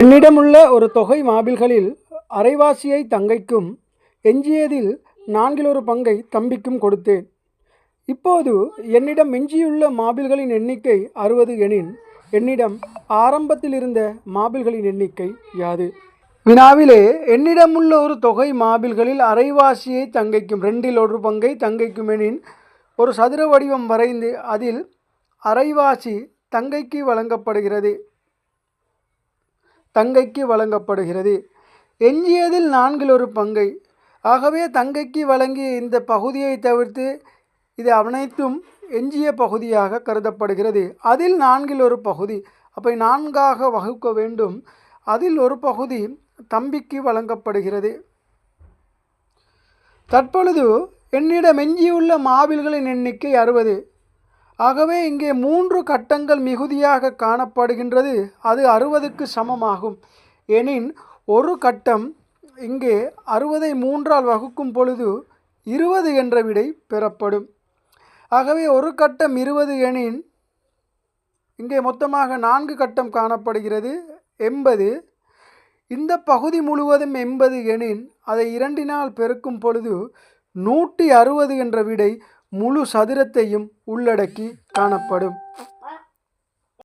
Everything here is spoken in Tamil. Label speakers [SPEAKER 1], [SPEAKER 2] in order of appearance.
[SPEAKER 1] என்னிடமுள்ள ஒரு தொகை மாபிள்களில் அரைவாசியை தங்கைக்கும் எஞ்சியதில் நான்கில் ஒரு பங்கை தம்பிக்கும் கொடுத்தேன். இப்போது என்னிடம் எஞ்சியுள்ள மாபிள்களின் எண்ணிக்கை 60 எனின் என்னிடம் ஆரம்பத்தில் இருந்த மாபிள்களின் எண்ணிக்கை யாது? வினாவிலே என்னிடமுள்ள ஒரு தொகை மாபிள்களில் அரைவாசியை தங்கைக்கும் 2இல் 1 பங்கை தங்கைக்கும் எனின் ஒரு சதுர வடிவம் வரைந்து அதில் அரைவாசி தங்கைக்கு வழங்கப்படுகிறது. எஞ்சியதில் 4இல் 1 பங்கை. ஆகவே தங்கைக்கு வழங்கிய இந்த பகுதியை தவிர்த்து இது அனைத்தும் எஞ்சிய பகுதியாக கருதப்படுகிறது. அதில் 4இல் 1 பகுதி, அப்போ 4ஆக வகுக்க வேண்டும். அதில் ஒரு பகுதி தம்பிக்கு வழங்கப்படுகிறது. தற்பொழுது என்னிடம் எஞ்சியுள்ள மாபிள்களின் எண்ணிக்கை 60. ஆகவே இங்கே 3 கட்டங்கள் மிகுதியாக காணப்படுகின்றது. அது 60க்கு சமமாகும். எனின் ஒரு கட்டம் இங்கே 60ஐ 3ஆல் வகுக்கும் பொழுது 20 என்ற விடை பெறப்படும். ஆகவே ஒரு கட்டம் 20 எனின் இங்கே மொத்தமாக 4 கட்டம் காணப்படுகிறது 80. இந்த பகுதி முழுவதும் 80 எனின் அதை 2ஆல் பெருக்கும் பொழுது 160 என்ற விடை முழு சதுரத்தையும் உள்ளடக்கி காணப்படும்.